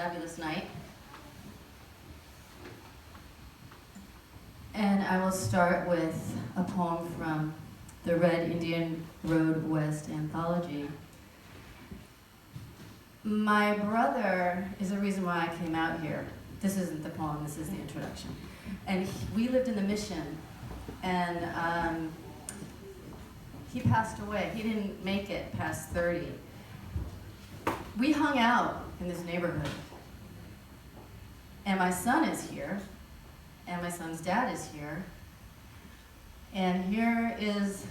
fabulous night. And I will start with a poem from the Red Indian Road West anthology. My brother is the reason why I came out here. This isn't the poem, this is the introduction. And we lived in the Mission, and he passed away. He didn't make it past 30. We hung out in this neighborhood. And my son is here, and my son's dad is here. And here is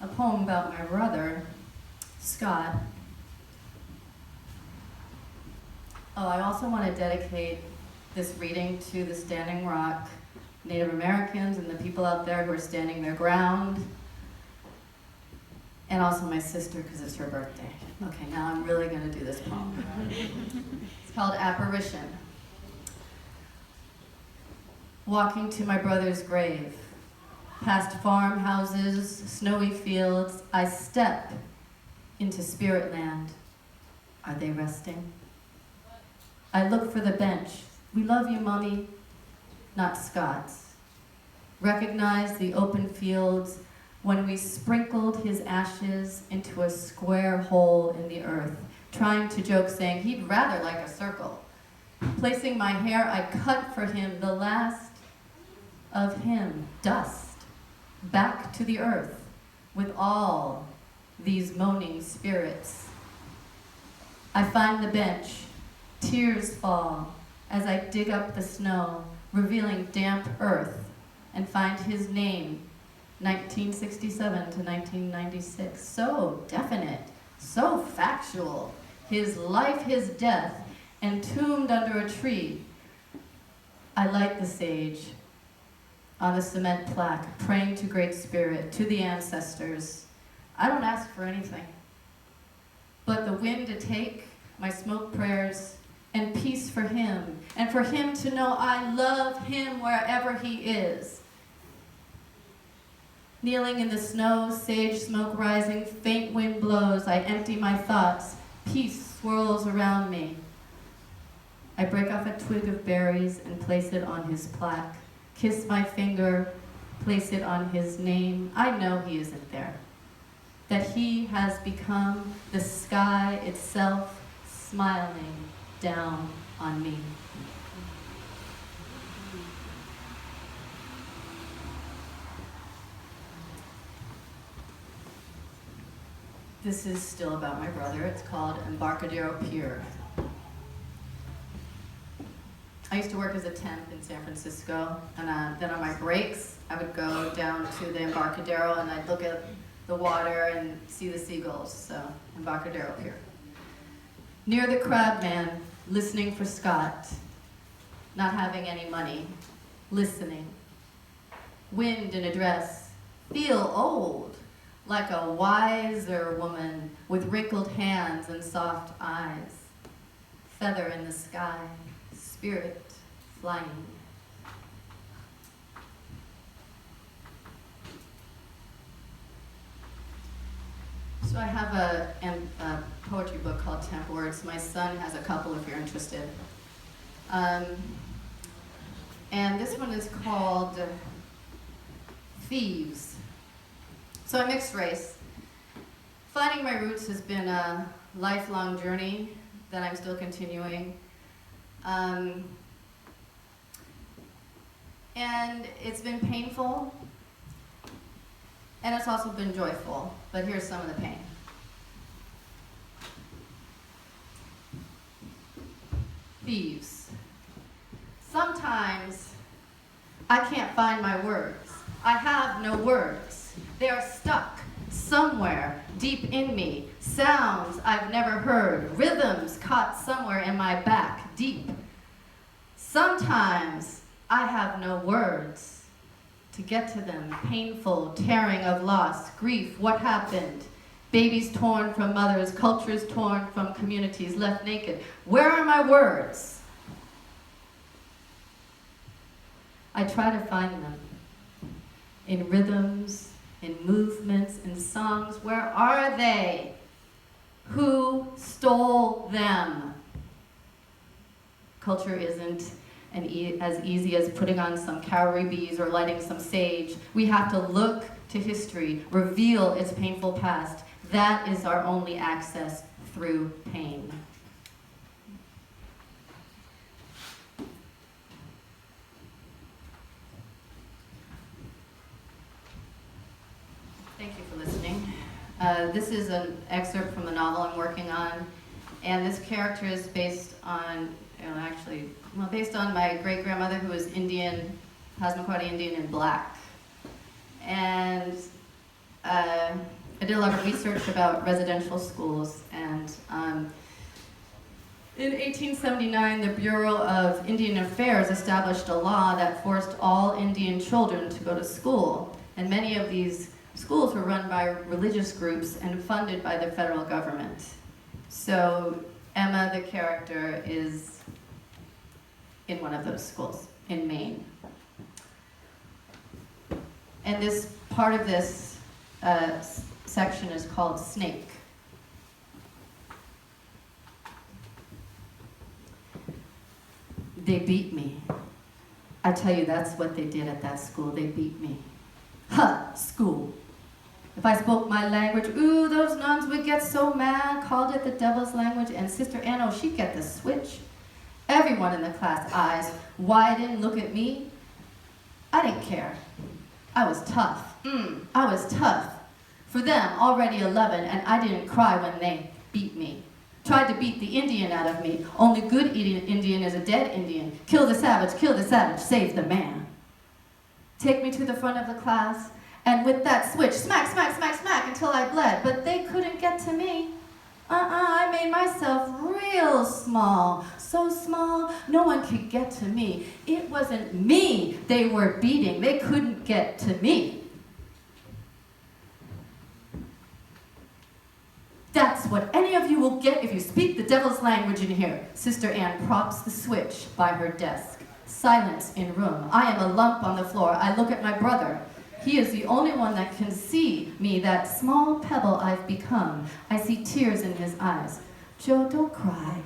a poem about my brother, Scott. Oh, I also want to dedicate this reading to the Standing Rock Native Americans and the people out there who are standing their ground. And also my sister, because it's her birthday. Okay, now I'm really going to do this poem. It's called Apparition. Walking to my brother's grave, past farmhouses, snowy fields, I step into spirit land. Are they resting? I look for the bench. We love you, Mommy, not Scott's. Recognize the open fields when we sprinkled his ashes into a square hole in the earth, trying to joke, saying he'd rather like a circle. Placing my hair, I cut for him the last of him, dust, back to the earth with all these moaning spirits. I find the bench. Tears fall as I dig up the snow, revealing damp earth, and find his name, 1967 to 1996. So definite, so factual. His life, his death, entombed under a tree. I light the sage on the cement plaque, praying to Great Spirit, to the ancestors. I don't ask for anything, but the wind to take my smoke prayers and peace for him, and for him to know I love him wherever he is. Kneeling in the snow, sage smoke rising, faint wind blows, I empty my thoughts, peace swirls around me. I break off a twig of berries and place it on his plaque, kiss my finger, place it on his name. I know he isn't there, that he has become the sky itself, smiling down on me. This is still about my brother. It's called Embarcadero Pier. I used to work as a temp in San Francisco, and then on my breaks, I would go down to the Embarcadero and I'd look at the water and see the seagulls, so Embarcadero Pier. Near the crab man, listening for Scott, not having any money, listening. Wind in a dress, feel old, like a wiser woman with wrinkled hands and soft eyes. Feather in the sky, spirit flying. So I have a poetry book called Temp Words. My son has a couple if you're interested. And this one is called Thieves. So I'm mixed race. Finding my roots has been a lifelong journey that I'm still continuing. And it's been painful, and it's also been joyful, but here's some of the pain. Thieves. Sometimes I can't find my words. I have no words. They are stuck somewhere deep in me. Sounds I've never heard. Rhythms caught somewhere in my back, deep. Sometimes I have no words to get to them. Painful, tearing of loss, grief, what happened? Babies torn from mothers, cultures torn from communities, left naked. Where are my words? I try to find them in rhythms, in movements, in songs. Where are they? Who stole them? Culture isn't as easy as putting on some Cowrie bees or lighting some sage. We have to look to history, reveal its painful past. That is our only access through pain. Thank you for listening. This is an excerpt from the novel I'm working on, and this character is based on, based on my great-grandmother, who was Indian, Passamaquoddy Indian and black. And I did a lot of research about residential schools, and in 1879, the Bureau of Indian Affairs established a law that forced all Indian children to go to school, and many of these schools were run by religious groups and funded by the federal government. So Emma, the character, is in one of those schools in Maine. And this part of this section is called Snake. They beat me. I tell you, that's what they did at that school. They beat me. Huh, school. If I spoke my language, ooh, those nuns would get so mad, called it the devil's language, and Sister Anno, she'd get the switch. Everyone in the class eyes widen, look at me. I didn't care. I was tough. I was tough. For them, already 11, and I didn't cry when they beat me. Tried to beat the Indian out of me. Only good Indian is a dead Indian. Kill the savage, save the man. Take me to the front of the class, and with that switch, smack, smack, smack, smack, until I bled. But they couldn't get to me. I made myself real small. So small, no one could get to me. It wasn't me they were beating. They couldn't get to me. That's what any of you will get if you speak the devil's language in here. Sister Anne props the switch by her desk. Silence in room. I am a lump on the floor. I look at my brother. He is the only one that can see me, that small pebble I've become. I see tears in his eyes. Joe, don't cry.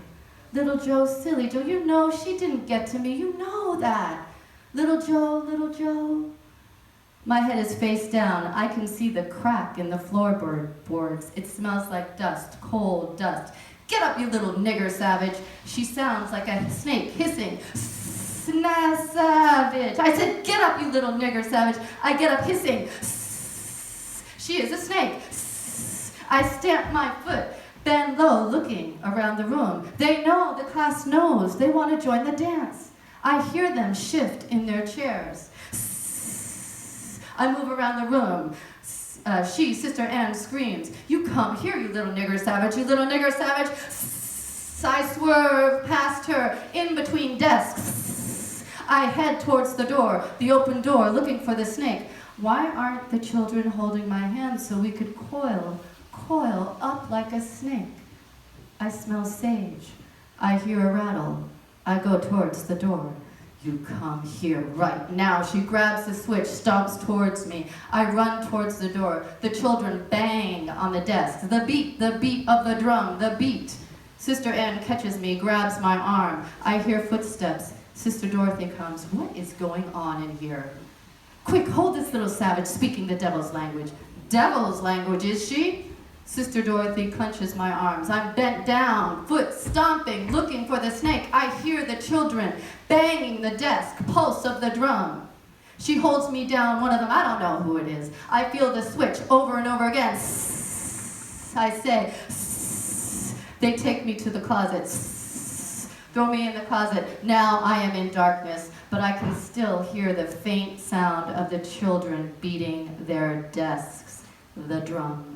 Little Joe, silly Joe, you know she didn't get to me. You know that. Little Joe, little Joe. My head is face down. I can see the crack in the floorboards. It smells like dust, cold dust. Get up, you little nigger savage. She sounds like a snake hissing. Savage. I said, get up, you little nigger savage. I get up hissing. She is a snake. I stamp my foot, bend low, looking around the room. They know, the class knows. They want to join the dance. I hear them shift in their chairs. I move around the room. Sister Anne, screams, you come here, you little nigger savage, you little nigger savage. I swerve past her, in between desks. I head towards the door, the open door, looking for the snake. Why aren't the children holding my hand so we could coil up like a snake? I smell sage. I hear a rattle. I go towards the door. You come here right now. She grabs the switch, stomps towards me. I run towards the door. The children bang on the desk. The beat of the drum, the beat. Sister Anne catches me, grabs my arm. I hear footsteps. Sister Dorothy comes. What is going on in here? Quick, hold this little savage speaking the devil's language. Devil's language, is she? Sister Dorothy clenches my arms. I'm bent down, foot stomping, looking for the snake. I hear the children banging the desk, pulse of the drum. She holds me down, one of them, I don't know who it is. I feel the switch over and over again. I say, they take me to the closet. Throw me in the closet. Now I am in darkness, but I can still hear the faint sound of the children beating their desks, the drum.